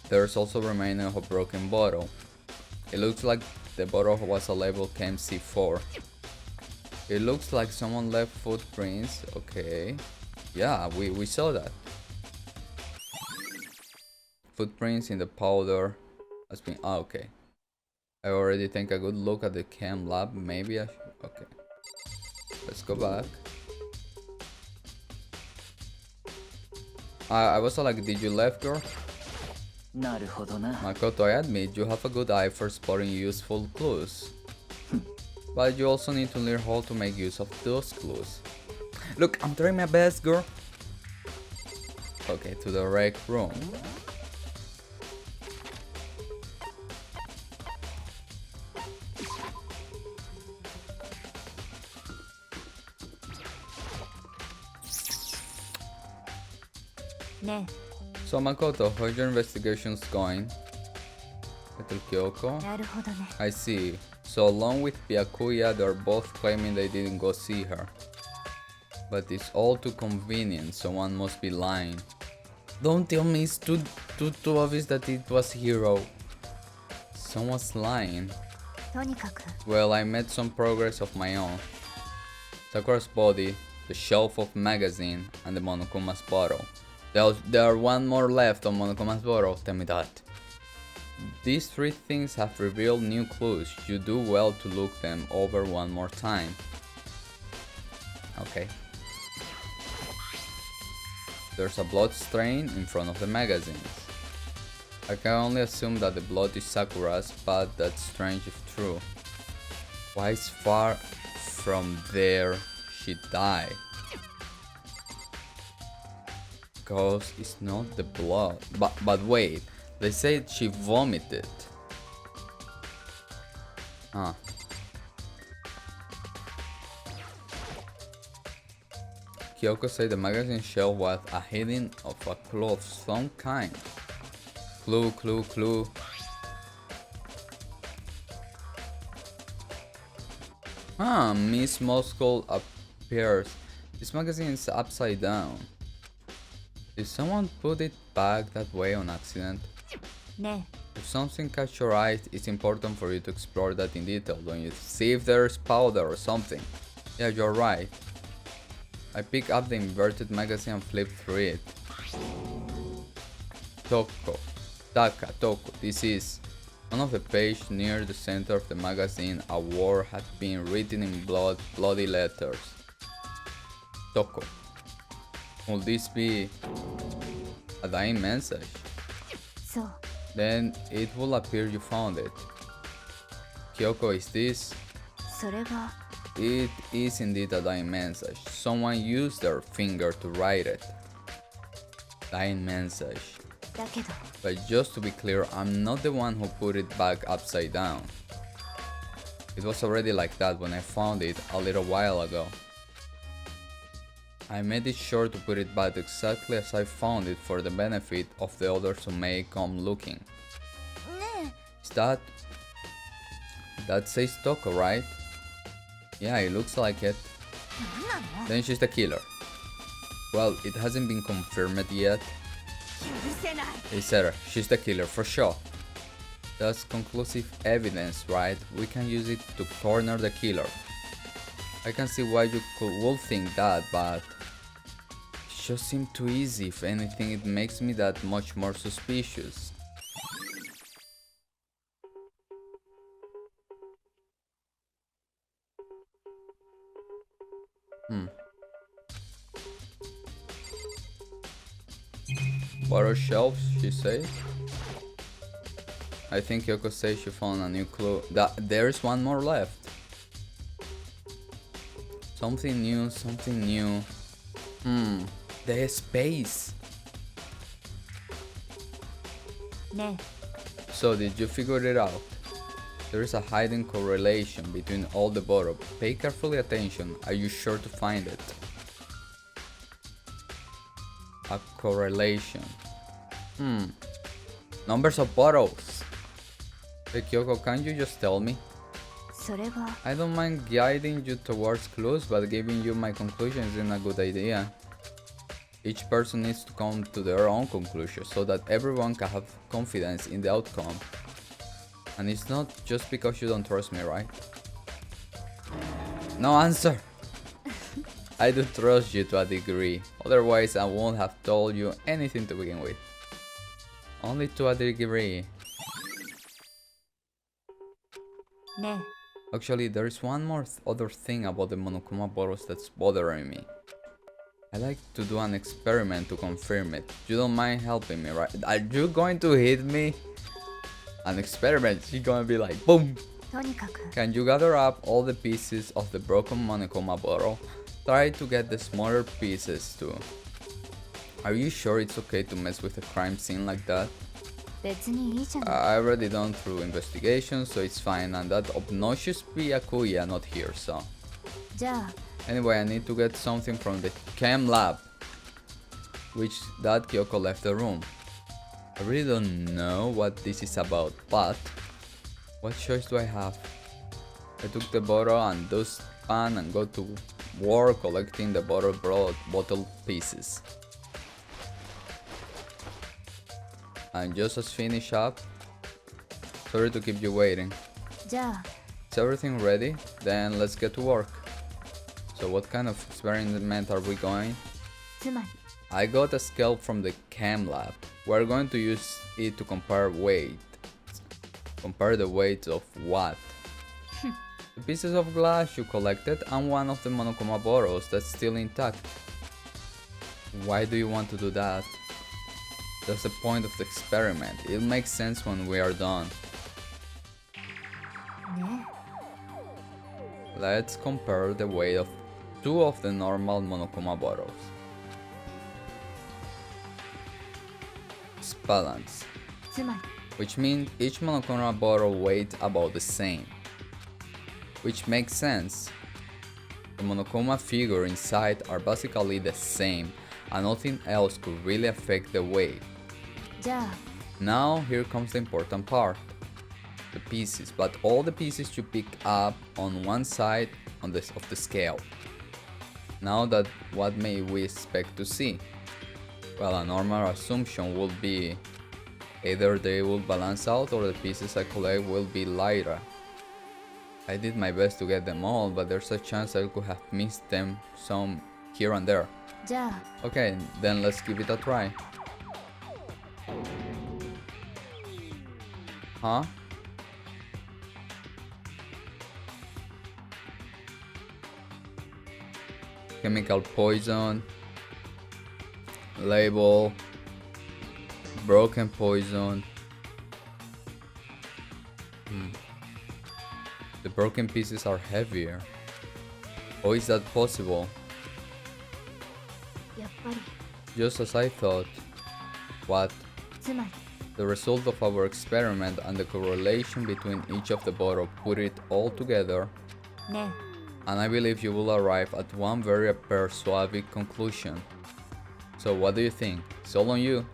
There's also remaining of a broken bottle. It looks like the bottle was a label Chem C4. It looks like someone left footprints. Okay. Yeah, we saw that. Footprints in the powder has been... Ah, okay. I already take a good look at the chem lab. Maybe I should... Okay. Let's go back. I was like, did you left, girl? なるほどな。 Makoto, I admit you have a good eye for spotting useful clues. But you also need to learn how to make use of those clues. Look, I'm trying my best, girl. Okay, to the rec room. Ne. So Makoto, how's your investigations going? Little Kyoko? なるほどね。 I see. So along with Byakuya, they're both claiming they didn't go see her. But it's all too convenient, someone must be lying. Don't tell me it's too obvious that it was Hiro. Someone's lying. とにかく Well, I made some progress of my own. Sakura's body, the shelf of magazine, and the Monokuma's bottle. There are one more left on Monokuma's bottle, tell me that. These three things have revealed new clues. You do well to look them over one more time. Okay. There's a blood stain in front of the magazines. I can only assume that the blood is Sakura's, but that's strange if true. Why is far from there she died? Because it's not the blood. But wait, they said she vomited. Huh. Kyoko said the magazine shelf was a hidden of a clue of some kind. Clue. Ah, Miss Moscow appears. This magazine is upside down. Did someone put it back that way on accident? ね If something catches your eye, it's important for you to explore that in detail, don't you? See if there's powder or something. Yeah, you're right. I pick up the inverted magazine and flip through it. Toko. This is... On of the page near the center of the magazine, a word had been written in bloody letters. Toko. Will this be a dying message? そう Then it will appear you found it. Kyoko, is this? それは It is indeed a dying message. Someone used their finger to write it. Dying message. だけど But just to be clear, I'm not the one who put it back upside down. It was already like that when I found it a little while ago. I made it sure to put it back exactly as I found it for the benefit of the others who may come looking. ね Is that says Toko, right? Yeah, it looks like it. えなんなの Then she's the killer. Well, it hasn't been confirmed yet. 許せない Hey Sarah, she's the killer for sure. That's conclusive evidence, right? We can use it to corner the killer. I can see why you would think that, but it just seems too easy. If anything, it makes me that much more suspicious. Bottle shelves, she says. I think Yoko says she found a new clue. There's one more left. Something new. The space. ね So did you figure it out? There is a hidden correlation between all the bottles. Pay carefully attention. Are you sure to find it? A correlation. Numbers of bottles. Hey Kyoko, can you just tell me? それは I don't mind guiding you towards clues, but giving you my conclusions isn't a good idea. Each person needs to come to their own conclusion so that everyone can have confidence in the outcome. And it's not just because you don't trust me, right? No answer! I do trust you to a degree, otherwise I won't have told you anything to begin with. Only to a degree. ね Actually, there is one more other thing about the Monokuma bottles that's bothering me. I like to do an experiment to confirm it. You don't mind helping me, right? Are you going to hit me? An experiment, she's gonna be like, boom! とにかく Can you gather up all the pieces of the broken Monokuma bottle? Try to get the smaller pieces too. Are you sure it's okay to mess with a crime scene like that? 別にいいじゃない I already done through investigation, so it's fine, and that obnoxious Byakuya not here, so... じゃあ Anyway, I need to get something from the Chem lab, which that Kyoko left the room. I really don't know what this is about, but what choice do I have? I took the bottle and dustpan and go to work collecting the bottle pieces. And just as finish up, sorry to keep you waiting. じゃあ Is everything ready? Then let's get to work. So what kind of experiment are we going? つまり I got a scale from the Chem lab. We're going to use it to compare weight. Compare the weight of what? The pieces of glass you collected and one of the Monokuma bottles that's still intact. Why do you want to do that? That's the point of the experiment. It'll make sense when we are done. ね Let's compare the weight of two of the normal Monokuma bottles. It's balance, つまり which means each Monokuma bottle weighs about the same. Which makes sense. The Monokuma figure inside are basically the same, and nothing else could really affect the weight. じゃあ Now here comes the important part. The pieces, but all the pieces you pick up on one side of the scale. Now that what may we expect to see? Well, a normal assumption would be either they will balance out or the pieces I collect will be lighter. I did my best to get them all, but there's a chance I could have missed them some here and there. じゃあ Okay, then let's give it a try. Huh? Chemical poison. Label. Broken poison. The broken pieces are heavier. How is that possible? やっぱり Just as I thought. What? つまり The result of our experiment and the correlation between each of the bottles put it all together, ね and I believe you will arrive at one very persuasive conclusion. So what do you think? It's all on you.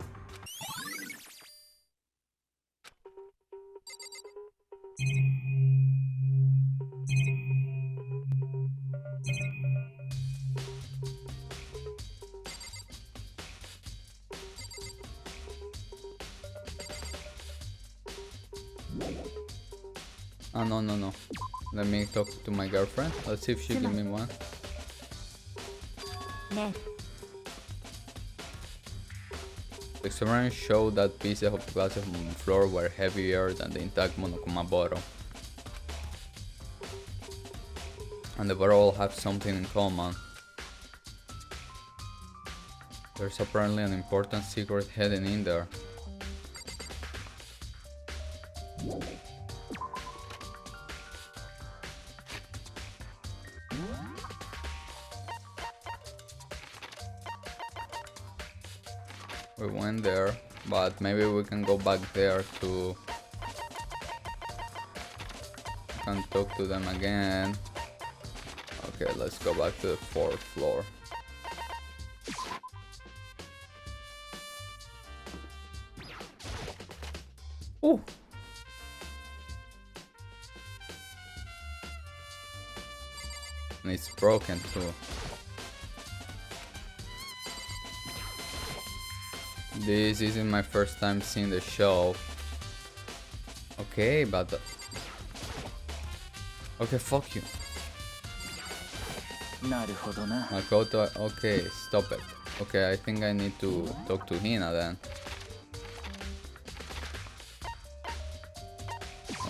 Oh, no. Let me talk to my girlfriend. Let's see if she give me one. ね The experiment showed that pieces of glass on the floor were heavier than the intact Monokuma bottle. And the bottle all have something in common. There's apparently an important secret hidden in there. We went there, but maybe we can go back there to... We can talk to them again. Okay, let's go back to the 4th floor. And it's broken too. This isn't my first time seeing the show. Okay, but... Okay, fuck you. Makoto, okay, stop it. Okay, I think I need to talk to Hina then.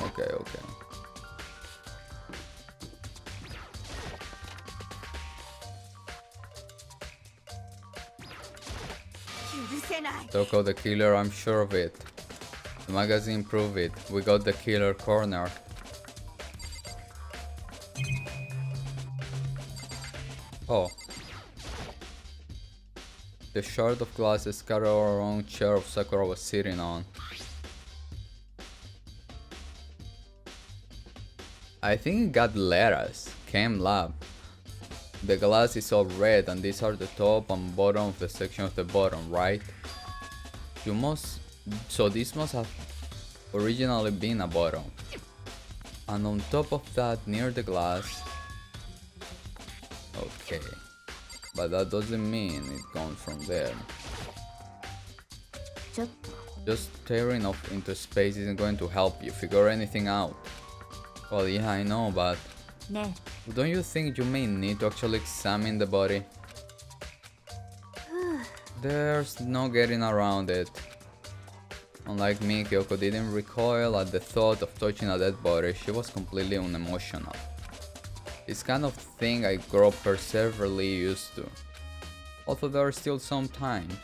Okay, okay. Toko the killer, I'm sure of it. The magazine proved it. We got the killer corner. Oh. The shard of glass scattered around chair of Sakura was sitting on. I think it got letters. Chem Lab. The glass is all red and these are the top and bottom of the section of the bottom, right? You must... So this must have originally been a bottom. And on top of that, near the glass... Okay. But that doesn't mean it gone from there. Just staring off into space isn't going to help you figure anything out. Well, yeah, I know, but... Don't you think you may need to actually examine the body? There's no getting around it. Unlike me, Kyoko didn't recoil at the thought of touching a dead body. She was completely unemotional. It's kind of thing I grow perseverately used to. Although there are still some times.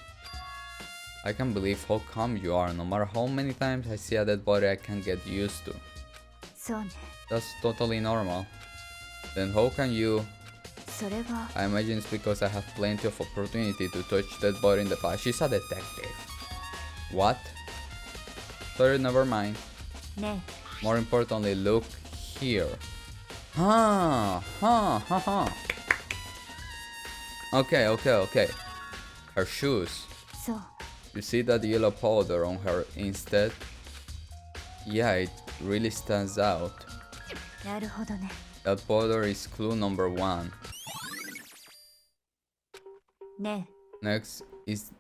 I can't believe how calm you are. No matter how many times I see a dead body, I can't get used to. That's totally normal. Then how can you... I imagine it's because I have plenty of opportunity to touch dead body in the past. She's a detective. What? Sorry, never mind. More importantly, look here. Okay. Her shoes. You see that yellow powder on her instead? Yeah, it really stands out. That powder is clue number 1. Next is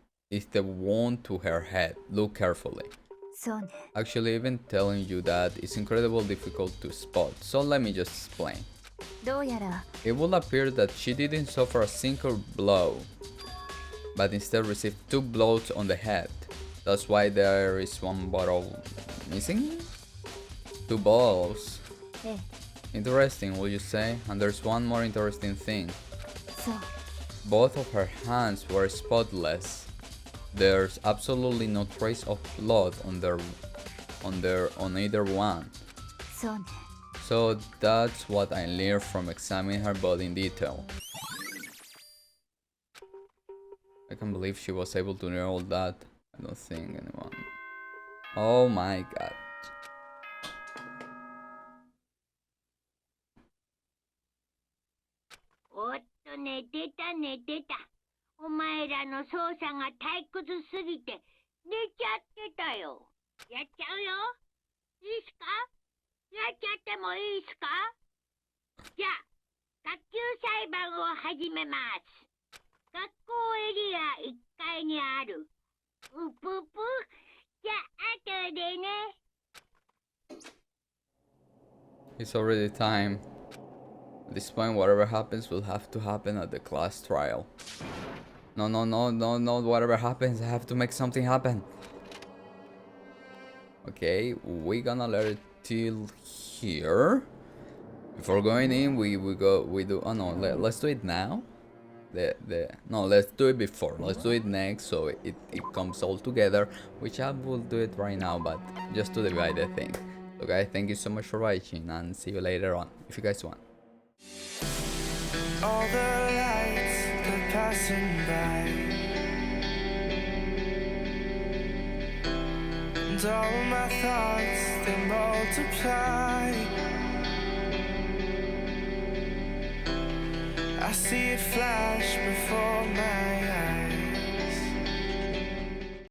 the wound to her head. Look carefully. Actually, even telling you that is incredibly difficult to spot, so let me just explain. It will appear that she didn't suffer a single blow, but instead received 2 blows on the head. That's why there is 1 bottle missing? 2 balls. Interesting, would you say? And there's one more interesting thing. Both of her hands were spotless. There's absolutely no trace of blood on either one. So that's what I learned from examining her body in detail. I can't believe she was able to learn all that. I don't think anyone. Oh my god. It's already time. At this point, whatever happens will have to happen at the class trial. No, whatever happens, I have to make something happen. Okay, we're gonna let it till here. Before going in, we do, oh no, let's do it now. No, let's do it before. Let's do it next, so it comes all together, which I will do it right now, but just to divide the thing. So guys, thank you so much for watching, and see you later on, if you guys want. All the lights, they're passing by, and all my thoughts, they multiply. I see it flash before my eyes.